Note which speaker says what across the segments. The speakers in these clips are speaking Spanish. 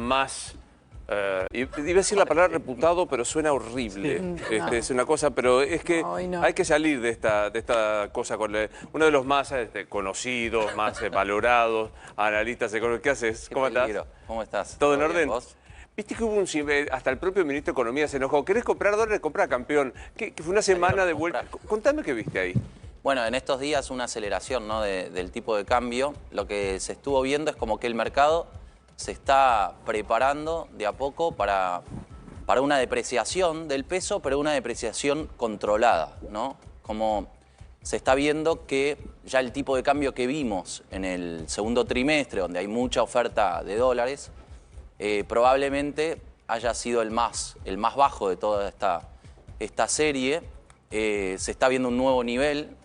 Speaker 1: más... iba a decir la palabra reputado, pero suena horrible. Es una cosa, pero es que hay que salir de esta cosa con uno de los más conocidos, más valorados, analistas económicos. ¿Qué haces? ¿Cómo estás?
Speaker 2: ¿Cómo estás?
Speaker 1: ¿Todo en orden?
Speaker 2: ¿Vos?
Speaker 1: Viste que hubo hasta el propio ministro de Economía se enojó. ¿Querés comprar dólares? Compra, campeón. Que fue una semana de vuelta. Contame qué viste ahí.
Speaker 2: Bueno, en estos días una aceleración, ¿no?, del tipo de cambio. Lo que se estuvo viendo es como que el mercado se está preparando de a poco para una depreciación del peso, pero una depreciación controlada, ¿no? Como se está viendo que ya el tipo de cambio que vimos en el segundo trimestre, donde hay mucha oferta de dólares, probablemente haya sido el más bajo de toda esta serie. Se está viendo un nuevo nivel,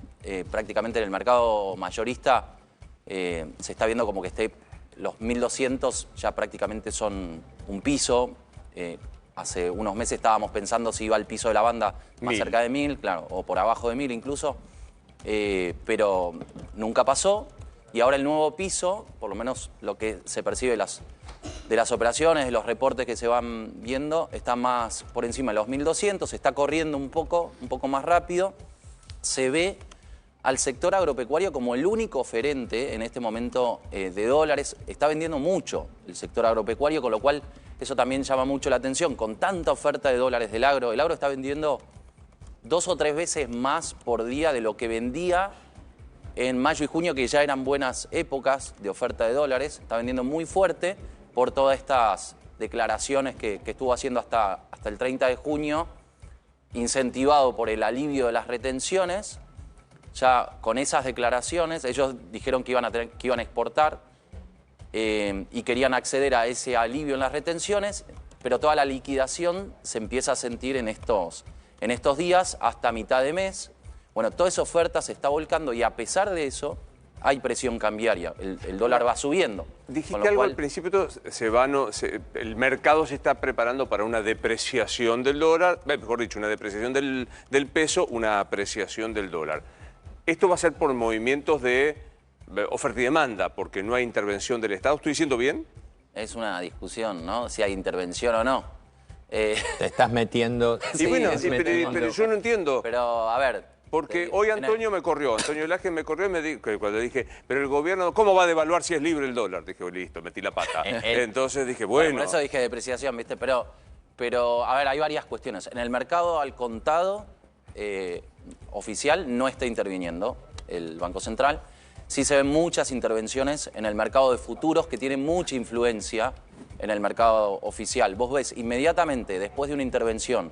Speaker 2: prácticamente en el mercado mayorista se está viendo como que los 1.200 ya prácticamente son un piso. Hace unos meses estábamos pensando si iba al piso de la banda más cerca de 1.000, claro, o por abajo de 1.000 incluso, pero nunca pasó. Y ahora el nuevo piso, por lo menos lo que se percibe de las operaciones, de los reportes que se van viendo, está más por encima de los 1.200, se está corriendo un poco más rápido. Se ve al sector agropecuario como el único oferente en este momento de dólares. Está vendiendo mucho el sector agropecuario, con lo cual eso también llama mucho la atención. Con tanta oferta de dólares del agro, el agro está vendiendo 2 o 3 veces más por día de lo que vendía en mayo y junio, que ya eran buenas épocas de oferta de dólares. Está vendiendo muy fuerte por todas estas declaraciones que estuvo haciendo hasta el 30 de junio, incentivado por el alivio de las retenciones. Ya con esas declaraciones, ellos dijeron que iban a exportar y querían acceder a ese alivio en las retenciones, pero toda la liquidación se empieza a sentir en estos días hasta mitad de mes. Bueno, toda esa oferta se está volcando y a pesar de eso hay presión cambiaria. El dólar va subiendo.
Speaker 1: Dijiste algo al principio, el mercado se está preparando para una depreciación del dólar, mejor dicho, una depreciación del peso, una apreciación del dólar. Esto va a ser por movimientos de oferta y demanda, porque no hay intervención del Estado. ¿Estoy diciendo bien?
Speaker 2: Es una discusión, ¿no? Si hay intervención o no.
Speaker 3: Te estás metiendo...
Speaker 1: Sí, bueno, pero yo no entiendo.
Speaker 2: Pero, a ver...
Speaker 1: Porque hoy Antonio me corrió, Antonio Laje me corrió y me dijo, cuando dije, pero el gobierno, ¿cómo va a devaluar si es libre el dólar? Dije, listo, metí la pata. Entonces dije, bueno.
Speaker 2: Por eso dije depreciación, ¿viste? Pero, a ver, hay varias cuestiones. En el mercado al contado oficial no está interviniendo el Banco Central. Sí se ven muchas intervenciones en el mercado de futuros que tienen mucha influencia en el mercado oficial. Vos ves inmediatamente, después de una intervención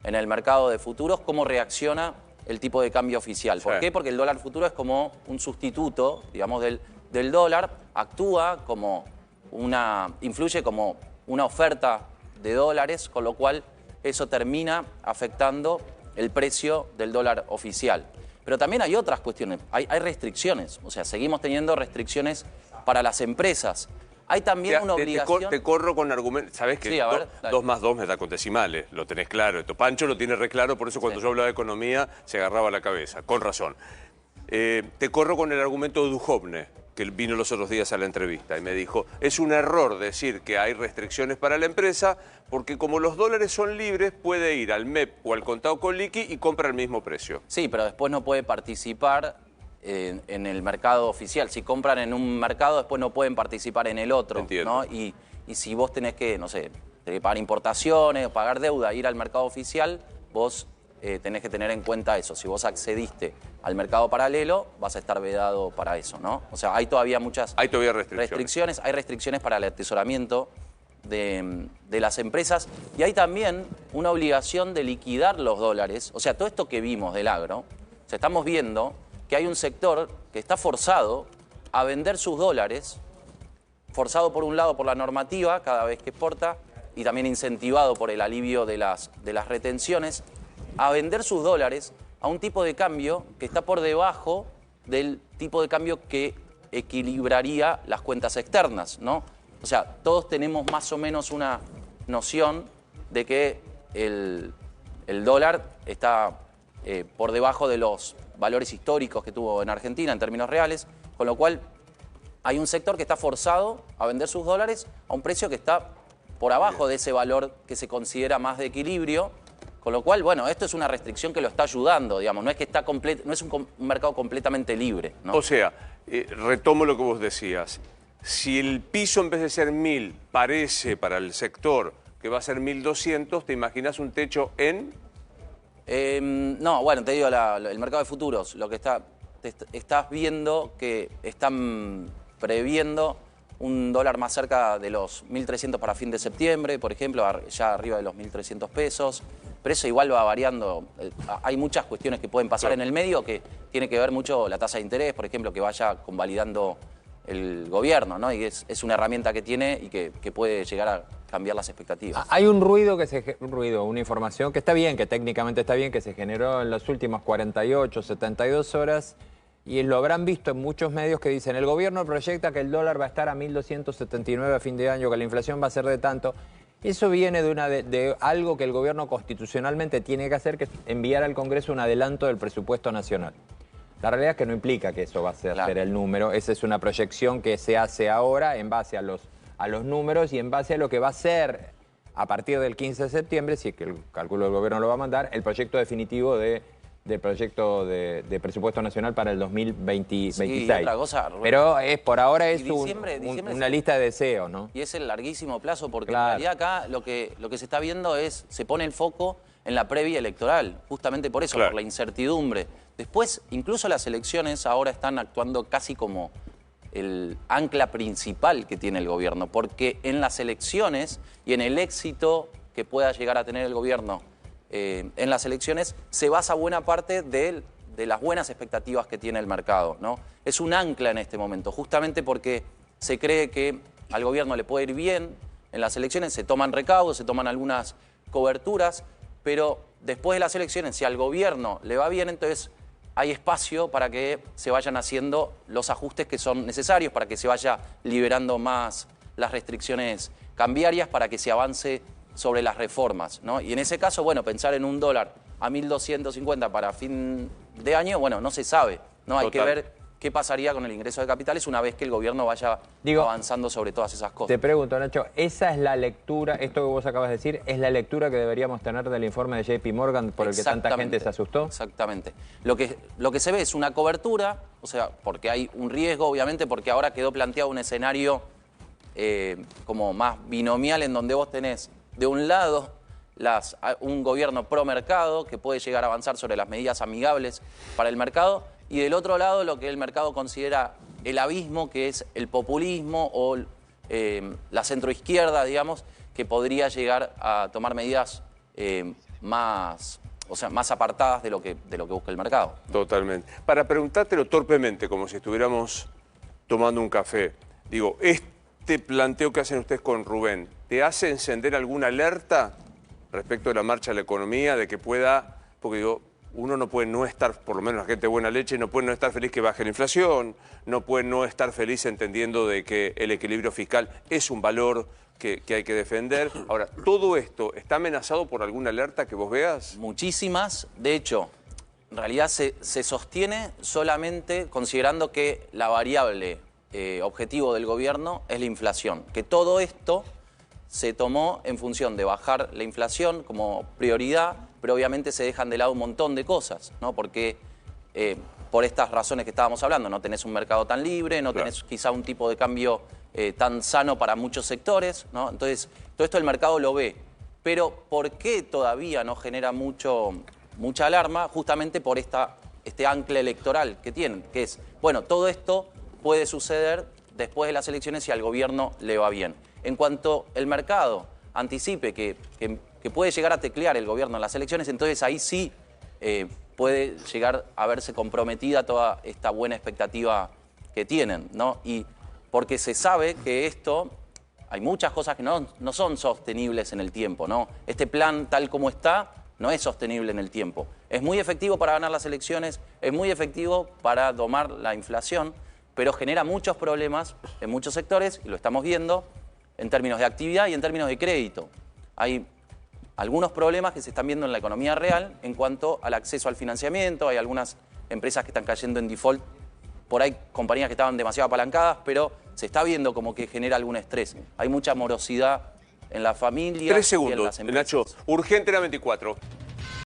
Speaker 2: en el mercado de futuros, cómo reacciona el tipo de cambio oficial. ¿Por qué? Porque el dólar futuro es como un sustituto, digamos, del dólar, influye como una oferta de dólares, con lo cual eso termina afectando el precio del dólar oficial. Pero también hay otras cuestiones, hay restricciones, o sea, seguimos teniendo restricciones para las empresas. Hay también una obligación...
Speaker 1: Te corro con argumentos. ¿Sabés que
Speaker 2: sí, a ver,
Speaker 1: 2 más 2 me da con decimales? Lo tenés claro. Esto Pancho lo tiene re claro, por eso cuando yo hablaba de economía se agarraba la cabeza, con razón. Te corro con el argumento de Duhovne, que vino los otros días a la entrevista y me dijo, es un error decir que hay restricciones para la empresa porque como los dólares son libres puede ir al MEP o al contado con liqui y compra al mismo precio.
Speaker 2: Sí, pero después no puede participar en el mercado oficial. Si compran en un mercado, después no pueden participar en el otro.
Speaker 1: Entiendo.
Speaker 2: ¿No? Y si vos tenés que, no sé, pagar importaciones o pagar deuda, ir al mercado oficial, vos tenés que tener en cuenta eso. Si vos accediste al mercado paralelo, vas a estar vedado para eso, ¿no? O sea, hay todavía restricciones. Hay restricciones para el atesoramiento de las empresas y hay también una obligación de liquidar los dólares. O sea, todo esto que vimos del agro, o sea, estamos viendo que hay un sector que está forzado a vender sus dólares, forzado por un lado por la normativa cada vez que exporta y también incentivado por el alivio de las retenciones, a vender sus dólares a un tipo de cambio que está por debajo del tipo de cambio que equilibraría las cuentas externas, ¿no? O sea, todos tenemos más o menos una noción de que el dólar está por debajo de los valores históricos que tuvo en Argentina en términos reales, con lo cual hay un sector que está forzado a vender sus dólares a un precio que está por abajo de ese valor que se considera más de equilibrio, con lo cual, bueno, esto es una restricción que lo está ayudando, digamos, no es que está no es un mercado completamente libre, ¿no?
Speaker 1: O sea, retomo lo que vos decías. Si el piso en vez de ser 1.000 parece para el sector que va a ser 1.200, ¿te imaginas un techo en?
Speaker 2: No, bueno, te digo, el mercado de futuros, lo que estás viendo que están previendo un dólar más cerca de los 1.300 para fin de septiembre, por ejemplo, ya arriba de los 1.300 pesos, pero eso igual va variando. Hay muchas cuestiones que pueden pasar en el medio que tiene que ver mucho la tasa de interés, por ejemplo, que vaya convalidando el gobierno, ¿no? Y es una herramienta que tiene y que puede llegar a cambiar las expectativas.
Speaker 3: Hay un ruido, una información que está bien, que técnicamente está bien, que se generó en las últimas 48, 72 horas, y lo habrán visto en muchos medios que dicen, el gobierno proyecta que el dólar va a estar a 1.279 a fin de año, que la inflación va a ser de tanto. Eso viene de algo que el gobierno constitucionalmente tiene que hacer, que es enviar al Congreso un adelanto del presupuesto nacional. La realidad es que no implica que eso va a ser el número. Esa es una proyección que se hace ahora en base a los números y en base a lo que va a ser a partir del 15 de septiembre, si es que el cálculo del gobierno lo va a mandar, el proyecto definitivo del proyecto de presupuesto nacional para el 2026.
Speaker 2: Sí, otra cosa, Rubén.
Speaker 3: Pero por ahora es
Speaker 2: diciembre
Speaker 3: una lista de deseos, ¿no?
Speaker 2: Y es el larguísimo plazo, porque
Speaker 3: Claro.
Speaker 2: en realidad acá lo que se está viendo es, se pone el foco en la previa electoral, justamente por eso,
Speaker 1: Claro.
Speaker 2: por la incertidumbre. Después, incluso las elecciones ahora están actuando casi como el ancla principal que tiene el gobierno, porque en las elecciones y en el éxito que pueda llegar a tener el gobierno en las elecciones, se basa buena parte de las buenas expectativas que tiene el mercado, ¿no? Es un ancla en este momento, justamente porque se cree que al gobierno le puede ir bien en las elecciones, se toman recaudos, se toman algunas coberturas, pero después de las elecciones, si al gobierno le va bien, entonces hay espacio para que se vayan haciendo los ajustes que son necesarios, para que se vaya liberando más las restricciones cambiarias, para que se avance sobre las reformas, ¿no? Y en ese caso, bueno, pensar en un dólar a 1.250 para fin de año, bueno, no se sabe, ¿no? Hay que ver qué pasaría con el ingreso de capitales una vez que el gobierno vaya avanzando sobre todas esas cosas.
Speaker 3: Te pregunto, Nacho, ¿esa es la lectura, esto que vos acabas de decir, es la lectura que deberíamos tener del informe de JP Morgan por el que tanta gente se asustó?
Speaker 2: Exactamente. Lo que se ve es una cobertura, o sea, porque hay un riesgo, obviamente, porque ahora quedó planteado un escenario como más binomial en donde vos tenés, de un lado, un gobierno pro mercado que puede llegar a avanzar sobre las medidas amigables para el mercado, y del otro lado lo que el mercado considera el abismo, que es el populismo o la centroizquierda, digamos, que podría llegar a tomar medidas más apartadas de lo que busca el mercado.
Speaker 1: Totalmente. Para preguntártelo torpemente, como si estuviéramos tomando un café, digo, este planteo que hacen ustedes con Rubén, ¿te hace encender alguna alerta respecto de la marcha de la economía, de que pueda, porque digo, uno no puede no estar, por lo menos la gente de buena leche, no puede no estar feliz que baje la inflación, no puede no estar feliz entendiendo de que el equilibrio fiscal es un valor que hay que defender? Ahora, ¿todo esto está amenazado por alguna alerta que vos veas?
Speaker 2: Muchísimas. De hecho, en realidad se sostiene solamente considerando que la variable objetivo del gobierno es la inflación. Que todo esto se tomó en función de bajar la inflación como prioridad, pero obviamente se dejan de lado un montón de cosas, ¿no? Porque por estas razones que estábamos hablando, no tenés un mercado tan libre, no tenés quizá un tipo de cambio tan sano para muchos sectores, ¿no? Entonces, todo esto el mercado lo ve. Pero ¿por qué todavía no genera mucha alarma? Justamente por este ancla electoral que tienen, que es, bueno, todo esto puede suceder después de las elecciones si al gobierno le va bien. En cuanto el mercado anticipe que puede llegar a teclear el gobierno en las elecciones, entonces ahí sí puede llegar a verse comprometida toda esta buena expectativa que tienen, ¿no? Y porque se sabe que hay muchas cosas que no son sostenibles en el tiempo, ¿no? Este plan tal como está no es sostenible en el tiempo. Es muy efectivo para ganar las elecciones, es muy efectivo para domar la inflación, pero genera muchos problemas en muchos sectores, y lo estamos viendo, en términos de actividad y en términos de crédito. Hay algunos problemas que se están viendo en la economía real en cuanto al acceso al financiamiento. Hay algunas empresas que están cayendo en default, por ahí compañías que estaban demasiado apalancadas, pero se está viendo como que genera algún estrés. Hay mucha morosidad en la familia.
Speaker 1: 3
Speaker 2: y en
Speaker 1: segundos,
Speaker 2: las empresas.
Speaker 1: Nacho. Urgente la 24.